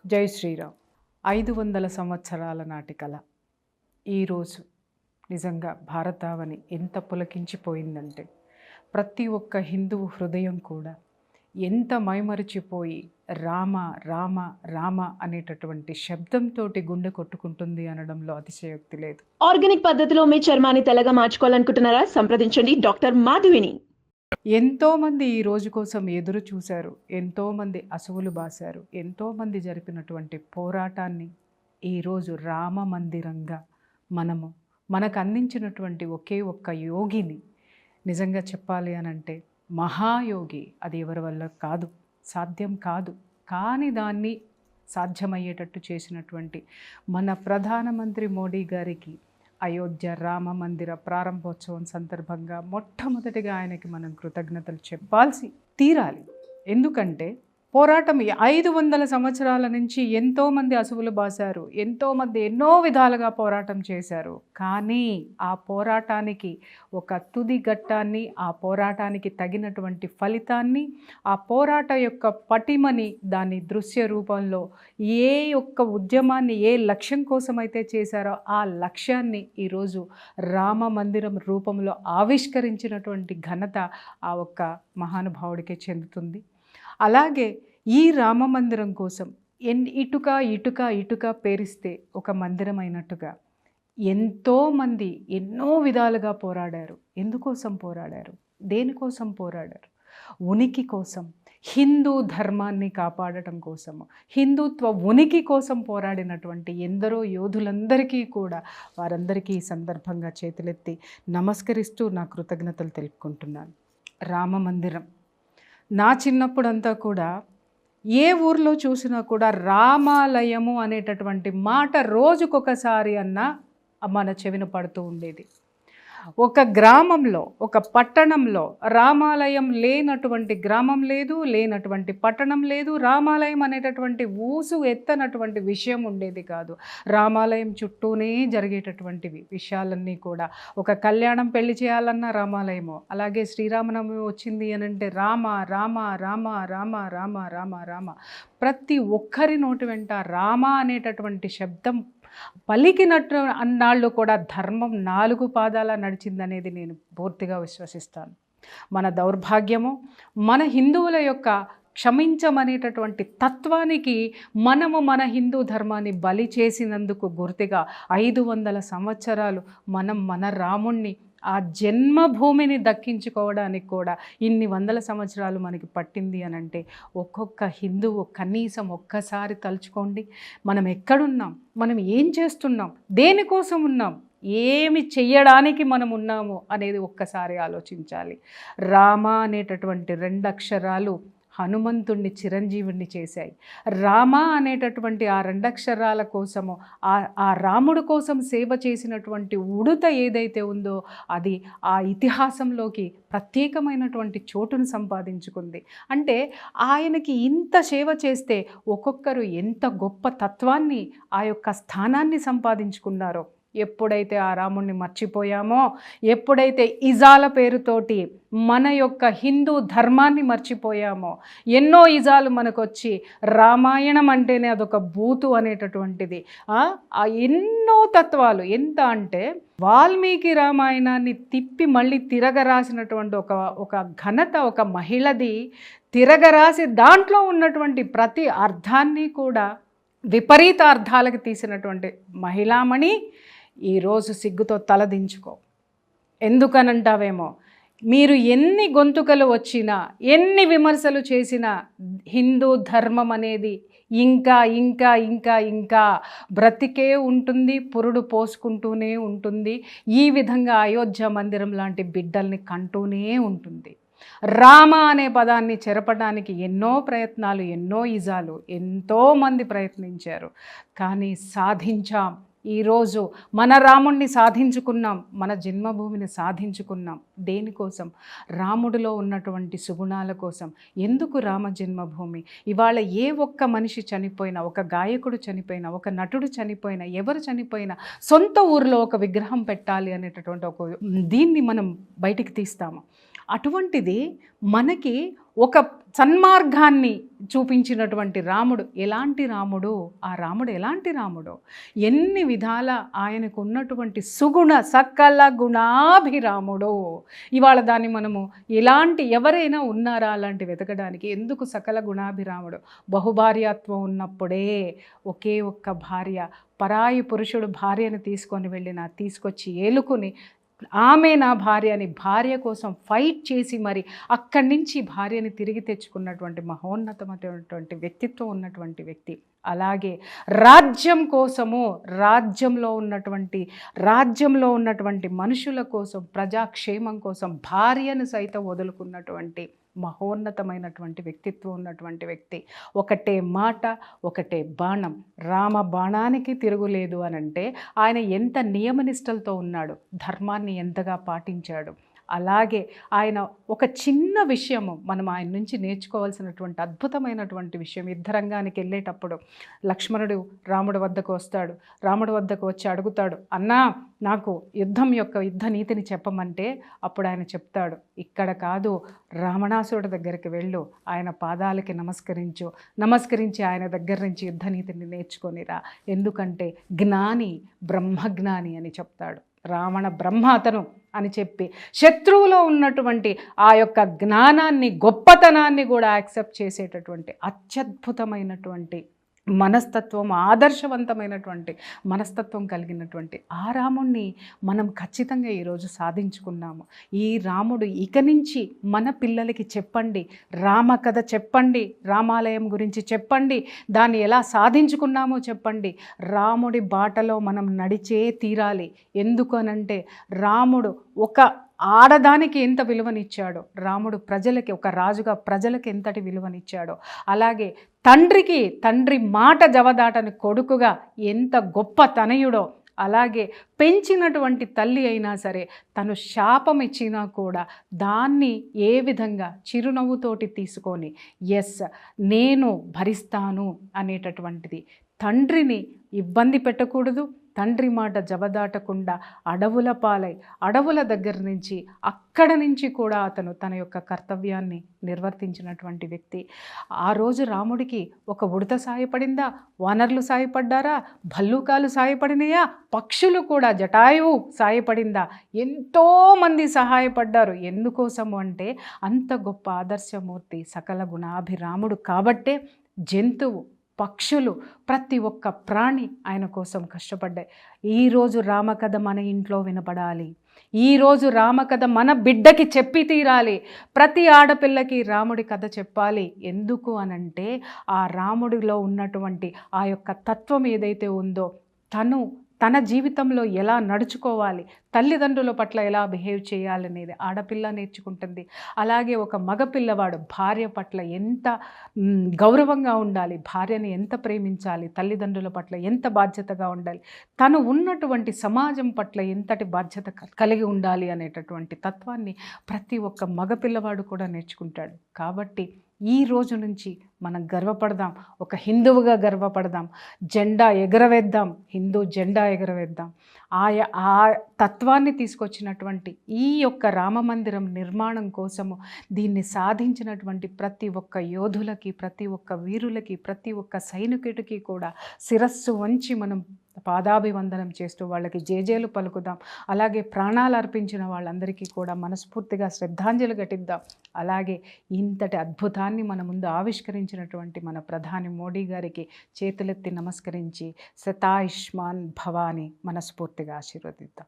జై శ్రీరామ్. 500 సంవత్సరాల నాటి కళ ఈరోజు నిజంగా భారతావని ఎంత పులకించిపోయిందంటే ప్రతి ఒక్క హిందువు హృదయం కూడా ఎంత మైమరిచిపోయి రామ రామ రామ అనేటటువంటి శబ్దంతో గుండె కొట్టుకుంటుంది అనడంలో అతిశయోక్తి లేదు. ఆర్గానిక్ పద్ధతిలో మీ చర్మాన్ని తెల్లగా మార్చుకోవాలనుకుంటున్నారా? సంప్రదించండి డాక్టర్ మాధవిని. ఎంతోమంది ఈ రోజు కోసం ఎదురు చూశారు, ఎంతోమంది అసువులు బాశారు, ఎంతోమంది జరిపినటువంటి పోరాటాన్ని ఈరోజు రామ మందిరంగా మనకు అందించినటువంటి ఒకే ఒక్క యోగిని నిజంగా చెప్పాలి అనంటే మహాయోగి. అది ఎవరి వల్ల కాదు, సాధ్యం కాదు. కానీ దాన్ని సాధ్యమయ్యేటట్టు చేసినటువంటి మన ప్రధానమంత్రి మోడీ గారికి అయోధ్య రామ మందిర ప్రారంభోత్సవం సందర్భంగా మొట్టమొదటిగా ఆయనకి మనం కృతజ్ఞతలు చెప్పాల్సి తీరాలి. ఎందుకంటే పోరాటం 500 సంవత్సరాల నుంచి ఎంతోమంది అసువులు బాశారు, ఎంతోమంది ఎన్నో విధాలుగా పోరాటం చేశారు. కానీ ఆ పోరాటానికి ఒక తుది ఘట్టాన్ని, ఆ పోరాటానికి తగినటువంటి ఫలితాన్ని, ఆ పోరాట యొక్క పటిమని దాని దృశ్య రూపంలో ఏ ఒక్క ఉద్యమాన్ని ఏ లక్ష్యం కోసమైతే చేశారో ఆ లక్ష్యాన్ని ఈరోజు రామ మందిరం రూపంలో ఆవిష్కరించినటువంటి ఘనత ఆ ఒక్క మహానుభావుడికే చెందుతుంది. అలాగే ఈ రామ మందిరం కోసం ఇటుక ఇటుక ఇటుక పేరిస్తే ఒక మందిరం అయినట్టుగా ఎంతోమంది ఎన్నో విధాలుగా పోరాడారు. ఎందుకోసం పోరాడారు? దేనికోసం పోరాడారు? ఉనికి కోసం, హిందూ ధర్మాన్ని కాపాడటం కోసము, హిందుత్వ ఉనికి కోసం పోరాడినటువంటి ఎందరో యోధులందరికీ కూడా వారందరికీ ఈ సందర్భంగా చేతులెత్తి నమస్కరిస్తూ నా కృతజ్ఞతలు తెలుపుకుంటున్నాను. రామ మందిరం నా చిన్నప్పుడంతా కూడా ఏ ఊర్లో చూసినా కూడా రామాలయము అనేటటువంటి మాట రోజుకొకసారి అన్నా మన చెవిన పడుతూ ఉండేది. ఒక గ్రామంలో, ఒక పట్టణంలో రామాలయం లేనటువంటి గ్రామం లేదు, లేనటువంటి పట్టణం లేదు. రామాలయం అనేటటువంటి ఊసు ఎత్తనటువంటి విషయం ఉండేది కాదు. రామాలయం చుట్టూనే జరిగేటటువంటి విషయాలన్నీ కూడా, ఒక కళ్యాణం పెళ్లి చేయాలన్నా రామాలయము, అలాగే శ్రీరామనవమి వచ్చింది అనంటే రామ రామ రామ రామ రామ రామ రామ. ప్రతి ఒక్కరి నోటి వెంట రామ అనేటటువంటి శబ్దం పలికినట్టు అన్నాళ్ళు కూడా ధర్మం 4 పాదాల నడిచిందనేది నేను పూర్తిగా విశ్వసిస్తాను. మన దౌర్భాగ్యము, మన హిందువుల యొక్క క్షమించమనేటటువంటి తత్వానికి మన హిందూ ధర్మాన్ని బలి చేసినందుకు గుర్తుగా 500 సంవత్సరాలు మన రాముణ్ణి ఆ జన్మభూమిని దక్కించుకోవడానికి కూడా ఇన్ని వందల సంవత్సరాలు మనకి పట్టింది అనంటే ఒక్కొక్క హిందువు కనీసం ఒక్కసారి తలుచుకోండి. మనం ఎక్కడున్నాం, మనం ఏం చేస్తున్నాం, దేనికోసం ఉన్నాం, ఏమి చెయ్యడానికి మనం ఉన్నాము అనేది ఒక్కసారి ఆలోచించాలి. రామ అనేటటువంటి 2 అక్షరాలు హనుమంతుణ్ణి చిరంజీవుణ్ణి చేశాయి. రామ అనేటటువంటి ఆ 2 అక్షరాల కోసము, ఆ రాముడు కోసం సేవ చేసినటువంటి ఉడుత ఏదైతే ఉందో అది ఆ ఇతిహాసంలోకి ప్రత్యేకమైనటువంటి చోటును సంపాదించుకుంది. అంటే ఆయనకి ఇంత సేవ చేస్తే ఒక్కొక్కరు ఎంత గొప్ప తత్వాన్ని, ఆ యొక్క స్థానాన్ని సంపాదించుకున్నారో. ఎప్పుడైతే ఆ రాముణ్ణి మర్చిపోయామో, ఎప్పుడైతే ఇజాల పేరుతోటి మన యొక్క హిందూ ధర్మాన్ని మర్చిపోయామో, ఎన్నో ఇజాలు మనకొచ్చి రామాయణం అంటేనే అదొక బూతు అనేటటువంటిది, ఎన్నో తత్వాలు. ఎంత అంటే వాల్మీకి రామాయణాన్ని తిప్పి మళ్ళీ తిరగరాసినటువంటి ఒక ఘనత ఒక మహిళది. తిరగరాసి దాంట్లో ఉన్నటువంటి ప్రతి అర్థాన్ని కూడా విపరీత అర్థాలకు తీసినటువంటి మహిళామణి ఈరోజు సిగ్గుతో తలదించుకో. ఎందుకనంటావేమో, మీరు ఎన్ని గొంతుకలు వచ్చినా, ఎన్ని విమర్శలు చేసినా హిందూ ధర్మం అనేది ఇంకా ఇంకా ఇంకా ఇంకా బ్రతికే ఉంటుంది, పురుడు పోసుకుంటూనే ఉంటుంది. ఈ విధంగా అయోధ్య మందిరం లాంటి బిడ్డల్ని కంటూనే ఉంటుంది. రామ అనే పదాన్ని చెరపడానికి ఎన్నో ప్రయత్నాలు, ఎన్నో ఇజాలు, ఎంతోమంది ప్రయత్నించారు. కానీ సాధించాం. ఈరోజు మన రాముణ్ణి సాధించుకున్నాం, మన జన్మభూమిని సాధించుకున్నాం. దేనికోసం? రాముడిలో ఉన్నటువంటి సుగుణాల కోసం. ఎందుకు రామ జన్మభూమి? ఇవాళ ఏ ఒక్క మనిషి చనిపోయినా, ఒక గాయకుడు చనిపోయినా, ఒక నటుడు చనిపోయినా, ఎవరు చనిపోయినా సొంత ఊరిలో ఒక విగ్రహం పెట్టాలి అనేటటువంటి ఒక దీన్ని మనం బయటికి తీస్తాము. అటువంటిది మనకి ఒక సన్మార్గాన్ని చూపించినటువంటి రాముడు ఎలాంటి రాముడు, ఆ రాముడు ఎలాంటి రాముడు, ఎన్ని విధాల ఆయనకు ఉన్నటువంటి సుగుణ సకల గుణాభిరాముడు. ఇవాళ దాన్ని మనము ఎవరైనా ఉన్నారా అలాంటి వెతకడానికి? ఎందుకు సకల గుణాభిరాముడు? బహుభార్యాత్వం ఉన్నప్పుడే ఒకే ఒక్క భార్య, పరాయి పురుషుడు భార్యను తీసుకొచ్చి ఏలుకుని ఆమె నా భార్య అని భార్య కోసం ఫైట్ చేసి మరి అక్కడి నుంచి భార్యని తిరిగి తెచ్చుకున్నటువంటి మహోన్నతమైనటువంటి వ్యక్తిత్వం ఉన్నటువంటి వ్యక్తి. అలాగే రాజ్యం కోసము రాజ్యంలో ఉన్నటువంటి మనుషుల కోసం, ప్రజాక్షేమం కోసం భార్యను సైతం వదులుకున్నటువంటి మహోన్నతమైనటువంటి వ్యక్తిత్వం ఉన్నటువంటి వ్యక్తి. ఒకటే మాట, ఒకటే బాణం. రామ బాణానికి తిరుగులేదు అనంటే ఆయన ఎంత నియమనిష్టలతో ఉన్నాడు, ధర్మాన్ని ఎంతగా పాటించాడు. అలాగే ఆయన ఒక చిన్న విషయము మనం ఆయన నుంచి నేర్చుకోవాల్సినటువంటి అద్భుతమైనటువంటి విషయం. యుద్ధరంగానికి వెళ్ళేటప్పుడు లక్ష్మణుడు రాముడి వద్దకు వస్తాడు. రాముడి వద్దకు వచ్చి అడుగుతాడు, అన్నా నాకు యుద్ధ నీతిని చెప్పమంటే అప్పుడు ఆయన చెప్తాడు, ఇక్కడ కాదు, రావణాసురుడి దగ్గరికి వెళ్ళు, ఆయన పాదాలకి నమస్కరించి ఆయన దగ్గర నుంచి యుద్ధ నీతిని నేర్చుకొనిరా. ఎందుకంటే జ్ఞాని బ్రహ్మజ్ఞాని అని చెప్తాడు. రావణ బ్రహ్మ అతను అని చెప్పి శత్రువులో ఉన్నటువంటి ఆ యొక్క జ్ఞానాన్ని, గొప్పతనాన్ని కూడా యాక్సెప్ట్ చేసేటటువంటి అత్యద్భుతమైనటువంటి మనస్తత్వం, ఆదర్శవంతమైనటువంటి మనస్తత్వం కలిగినటువంటి ఆ రాముణ్ణి మనం ఖచ్చితంగా ఈరోజు సాధించుకున్నాము. ఈ రాముడు ఇక నుంచి మన పిల్లలకి చెప్పండి, రామ కథ చెప్పండి, రామాలయం గురించి చెప్పండి, దాన్ని ఎలా సాధించుకున్నామో చెప్పండి. రాముడి బాటలో మనం నడిచే తీరాలి. ఎందుకు అనంటే రాముడు ఒక ఆడదానికి ఎంత విలువనిచ్చాడో, రాముడు ప్రజలకి, ఒక రాజుగా ప్రజలకి ఎంతటి విలువనిచ్చాడో, అలాగే తండ్రి మాట జవదాటని కొడుకుగా ఎంత గొప్ప తనయుడో, అలాగే పెంచినటువంటి తల్లి అయినా సరే తను శాపం ఇచ్చినా కూడా దాన్ని ఏ విధంగా చిరునవ్వుతోటి తీసుకొని నేను భరిస్తాను అనేటటువంటిది. తండ్రిని ఇబ్బంది పెట్టకూడదు, తండ్రి మాట జవదాటకుండా అడవుల పాలై అడవుల దగ్గర నుంచి అక్కడ నుంచి కూడా అతను తన యొక్క కర్తవ్యాన్ని నిర్వర్తించినటువంటి వ్యక్తి. ఆ రోజు రాముడికి ఒక ఉడత సాయపడిందా, వానరులు సాయపడ్డారా, భల్లూకాలు సాయపడినాయా, పక్షులు కూడా జటాయువు సాయపడిందా? ఎంతోమంది సహాయపడ్డారు. ఎందుకోసము అంటే అంత గొప్ప ఆదర్శమూర్తి సకల గుణాభిరాముడు కాబట్టే జంతువు, పక్షులు, ప్రతి ఒక్క ప్రాణి ఆయన కోసం కష్టపడ్డాయి. ఈరోజు రామకథ మన ఇంట్లో వినపడాలి. ఈరోజు రామకథ మన బిడ్డకి చెప్పి తీరాలి. ప్రతి ఆడపిల్లకి రాముడి కథ చెప్పాలి. ఎందుకు అనంటే ఆ రాముడిలో ఉన్నటువంటి ఆ యొక్క తత్వం ఏదైతే ఉందో, తన జీవితంలో ఎలా నడుచుకోవాలి, తల్లిదండ్రుల పట్ల ఎలా బిహేవ్ చేయాలనేది ఆడపిల్ల నేర్చుకుంటుంది. అలాగే ఒక మగపిల్లవాడు భార్య పట్ల ఎంత గౌరవంగా ఉండాలి, భార్యని ఎంత ప్రేమించాలి, తల్లిదండ్రుల పట్ల ఎంత బాధ్యతగా ఉండాలి, తను ఉన్నటువంటి సమాజం పట్ల ఎంతటి బాధ్యత కలిగి ఉండాలి అనేటటువంటి తత్వాన్ని ప్రతి ఒక్క మగపిల్లవాడు కూడా నేర్చుకుంటాడు. కాబట్టి ఈ రోజు నుంచి మనం గర్వపడదాం, ఒక హిందువుగా గర్వపడదాం, జెండా ఎగరవేద్దాం, హిందూ జెండా ఎగరవేద్దాం. ఆ తత్వాన్ని తీసుకొచ్చినటువంటి ఈ యొక్క రామమందిరం నిర్మాణం కోసము దీన్ని సాధించినటువంటి ప్రతి ఒక్క యోధులకి, ప్రతి ఒక్క వీరులకి, ప్రతి ఒక్క సైనికుడికి కూడా శిరస్సు వంచి మనం పాదాభివందనం చేస్తూ వాళ్ళకి జేజేలు పలుకుదాం. అలాగే ప్రాణాలు అర్పించిన వాళ్ళందరికీ కూడా మనస్ఫూర్తిగా శ్రద్ధాంజలి ఘటిద్దాం. అలాగే ఇంతటి అద్భుతాన్ని మన ముందు ఆవిష్కరించినటువంటి మన ప్రధాని మోడీ గారికి చేతులెత్తి నమస్కరించి శతాయుష్మాన్ భవాని మనస్ఫూర్తిగా ఆశీర్వదిద్దాం.